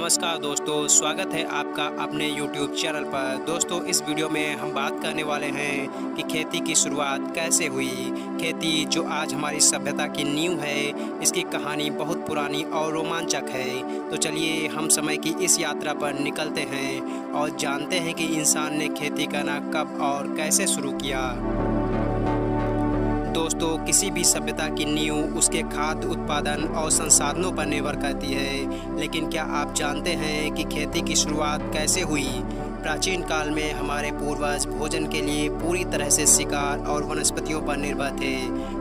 नमस्कार दोस्तों, स्वागत है आपका अपने YouTube चैनल पर। दोस्तों, इस वीडियो में हम बात करने वाले हैं कि खेती की शुरुआत कैसे हुई। खेती जो आज हमारी सभ्यता की नींव है, इसकी कहानी बहुत पुरानी और रोमांचक है। तो चलिए हम समय की इस यात्रा पर निकलते हैं और जानते हैं कि इंसान ने खेती करना कब और कैसे शुरू किया। दोस्तों, किसी भी सभ्यता की नींव उसके खाद्य उत्पादन और संसाधनों पर निर्भर करती है। लेकिन क्या आप जानते हैं कि खेती की शुरुआत कैसे हुई? प्राचीन काल में हमारे पूर्वज भोजन के लिए पूरी तरह से शिकार और वनस्पतियों पर निर्भर थे,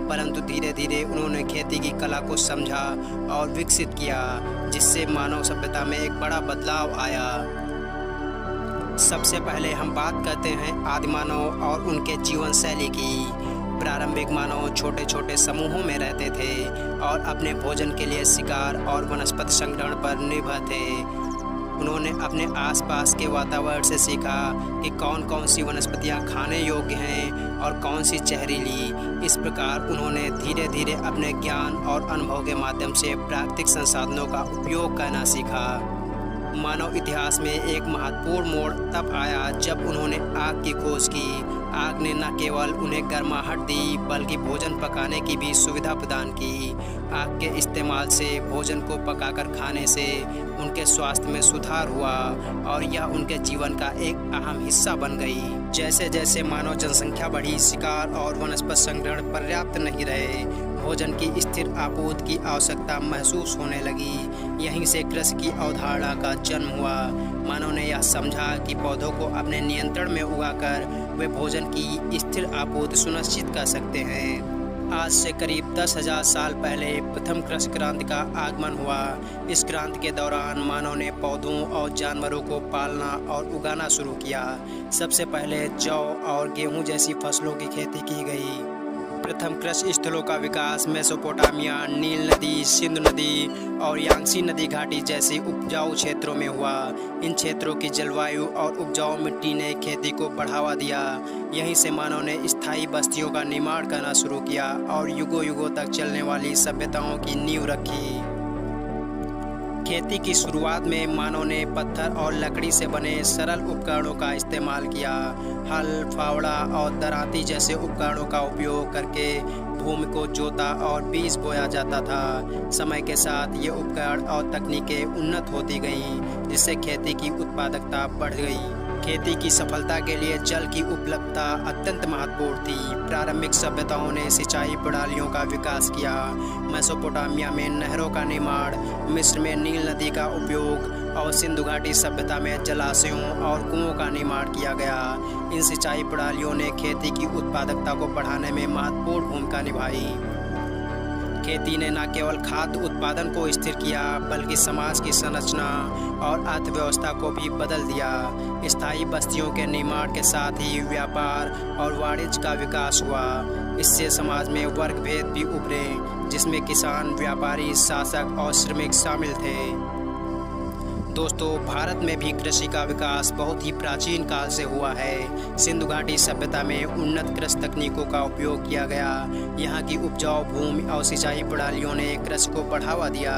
परंतु धीरे धीरे उन्होंने खेती की कला को समझा और विकसित किया, जिससे मानव सभ्यता में एक बड़ा बदलाव आया। सबसे पहले हम बात करते हैं आदिमानव और उनके जीवन शैली की। प्रारंभिक मानव छोटे छोटे समूहों में रहते थे और अपने भोजन के लिए शिकार और वनस्पति संग्रहण पर निर्भर थे। उन्होंने अपने आसपास के वातावरण से सीखा कि कौन कौन सी वनस्पतियां खाने योग्य हैं और कौन सी जहरीली। इस प्रकार उन्होंने धीरे धीरे अपने ज्ञान और अनुभव के माध्यम से प्राकृतिक संसाधनों का उपयोग करना सीखा। मानव इतिहास में एक महत्वपूर्ण मोड़ तब आया जब उन्होंने आग की खोज की। आग ने न केवल उन्हें गर्माहट दी, बल्कि भोजन पकाने की भी सुविधा प्रदान की। आग के इस्तेमाल से भोजन को पकाकर खाने से उनके स्वास्थ्य में सुधार हुआ और यह उनके जीवन का एक अहम हिस्सा बन गई। जैसे जैसे मानव जनसंख्या बढ़ी, शिकार और वनस्पति संग्रहण पर्याप्त नहीं रहे, भोजन की स्थिर आपूर्ति की आवश्यकता महसूस होने लगी। यहीं से कृषि की अवधारणा का जन्म हुआ। मानव ने यह समझा कि पौधों को अपने नियंत्रण में उगाकर वे भोजन की स्थिर आपूर्ति सुनिश्चित कर सकते हैं। आज से करीब 10,000 साल पहले प्रथम कृषि क्रांति का आगमन हुआ। इस क्रांति के दौरान मानव ने पौधों और जानवरों को पालना और उगाना शुरू किया। सबसे पहले जौ और गेहूं जैसी फसलों की खेती की गई। प्रथम कृषि स्थलों का विकास मेसोपोटामिया, नील नदी, सिंधु नदी और यांगसी नदी घाटी जैसे उपजाऊ क्षेत्रों में हुआ। इन क्षेत्रों की जलवायु और उपजाऊ मिट्टी ने खेती को बढ़ावा दिया। यहीं से मानव ने स्थायी बस्तियों का निर्माण करना शुरू किया और युगों युगों तक चलने वाली सभ्यताओं की नींव रखी। खेती की शुरुआत में मानव ने पत्थर और लकड़ी से बने सरल उपकरणों का इस्तेमाल किया। हल, फावड़ा और दरांती जैसे उपकरणों का उपयोग करके भूमि को जोता और बीज बोया जाता था। समय के साथ ये उपकरण और तकनीकें उन्नत होती गईं, जिससे खेती की उत्पादकता बढ़ गई। खेती की सफलता के लिए जल की उपलब्धता अत्यंत महत्वपूर्ण थी। प्रारंभिक सभ्यताओं ने सिंचाई प्रणालियों का विकास किया। मेसोपोटामिया में नहरों का निर्माण, मिस्र में नील नदी का उपयोग और सिंधु घाटी सभ्यता में जलाशयों और कुओं का निर्माण किया गया। इन सिंचाई प्रणालियों ने खेती की उत्पादकता को बढ़ाने में महत्वपूर्ण भूमिका निभाई। खेती ने न केवल खाद्य उत्पादन को स्थिर किया, बल्कि समाज की संरचना और अर्थव्यवस्था को भी बदल दिया। स्थायी बस्तियों के निर्माण के साथ ही व्यापार और वाणिज्य का विकास हुआ। इससे समाज में वर्ग भेद भी उभरे, जिसमें किसान, व्यापारी, शासक और श्रमिक शामिल थे। दोस्तों, भारत में भी कृषि का विकास बहुत ही प्राचीन काल से हुआ है। सिंधु घाटी सभ्यता में उन्नत कृषि तकनीकों का उपयोग किया गया। यहाँ की उपजाऊ भूमि और सिंचाई प्रणालियों ने कृषि को बढ़ावा दिया।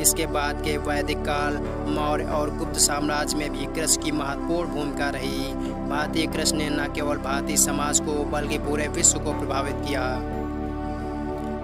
इसके बाद के वैदिक काल, मौर्य और गुप्त साम्राज्य में भी कृषि की महत्वपूर्ण भूमिका रही। भारतीय कृषि ने न केवल भारतीय समाज को बल्कि पूरे विश्व को प्रभावित किया।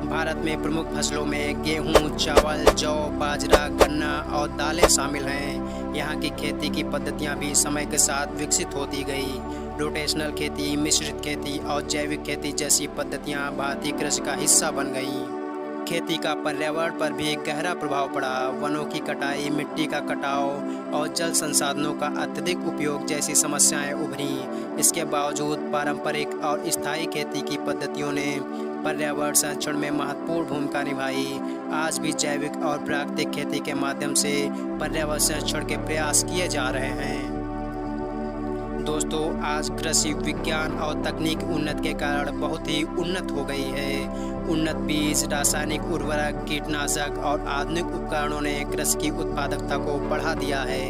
भारत में प्रमुख फसलों में गेहूं, चावल, जौ, बाजरा, गन्ना और दालें शामिल हैं। यहाँ की खेती की पद्धतियाँ भी समय के साथ विकसित होती गई। रोटेशनल खेती, मिश्रित खेती और जैविक खेती जैसी पद्धतियाँ भारतीय कृषि का हिस्सा बन गईं। खेती का पर्यावरण पर भी गहरा प्रभाव पड़ा। वनों की कटाई, मिट्टी का कटाव और जल संसाधनों का अत्यधिक उपयोग जैसी समस्याएं उभरीं। इसके बावजूद पारंपरिक और स्थायी खेती की पद्धतियों ने पर्यावरण संरक्षण में महत्वपूर्ण भूमिका निभाई। आज भी जैविक और प्राकृतिक खेती के माध्यम से पर्यावरण संरक्षण के प्रयास किए जा रहे हैं। दोस्तों, आज कृषि विज्ञान और तकनीक उन्नत के कारण बहुत ही उन्नत हो गई है। उन्नत बीज, रासायनिक उर्वरक, कीटनाशक और आधुनिक उपकरणों ने कृषि की उत्पादकता को बढ़ा दिया है।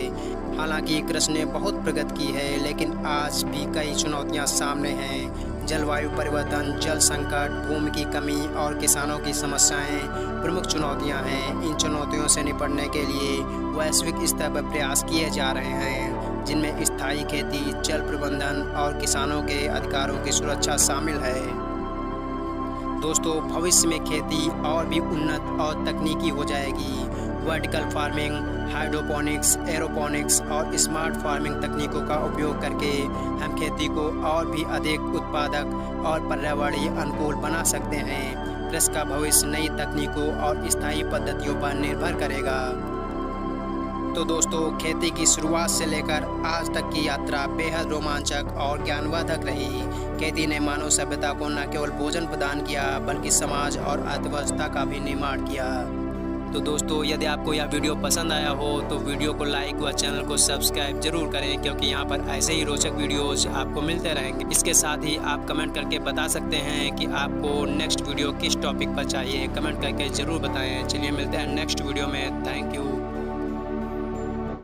हालांकि कृषि ने बहुत प्रगति की है, लेकिन आज भी कई चुनौतियां सामने हैं। जलवायु परिवर्तन, जल संकट, भूमि की कमी और किसानों की समस्याएं प्रमुख चुनौतियां हैं। इन चुनौतियों से निपटने के लिए वैश्विक स्तर पर प्रयास किए जा रहे हैं, जिनमें स्थायी खेती, जल प्रबंधन और किसानों के अधिकारों की सुरक्षा शामिल है। दोस्तों, भविष्य में खेती और भी उन्नत और तकनीकी हो जाएगी। वर्टिकल फार्मिंग, हाइड्रोपोनिक्स, एरोपोनिक्स और स्मार्ट फार्मिंग तकनीकों का उपयोग करके हम खेती को और भी अधिक उत्पादक और पर्यावरणीय अनुकूल बना सकते हैं। कृषि का भविष्य नई तकनीकों और स्थायी पद्धतियों पर निर्भर करेगा। तो दोस्तों, खेती की शुरुआत से लेकर आज तक की यात्रा बेहद रोमांचक और ज्ञानवर्धक रही। खेती ने मानव सभ्यता को न केवल भोजन प्रदान किया, बल्कि समाज और अर्थव्यवस्था का भी निर्माण किया। तो दोस्तों, यदि आपको यह वीडियो पसंद आया हो तो वीडियो को लाइक व चैनल को सब्सक्राइब जरूर करें, क्योंकि यहाँ पर ऐसे ही रोचक वीडियोज आपको मिलते रहेंगे। इसके साथ ही आप कमेंट करके बता सकते हैं कि आपको नेक्स्ट वीडियो किस टॉपिक पर चाहिए। कमेंट करके ज़रूर बताएं। चलिए मिलते हैं नेक्स्ट वीडियो में। Thank you.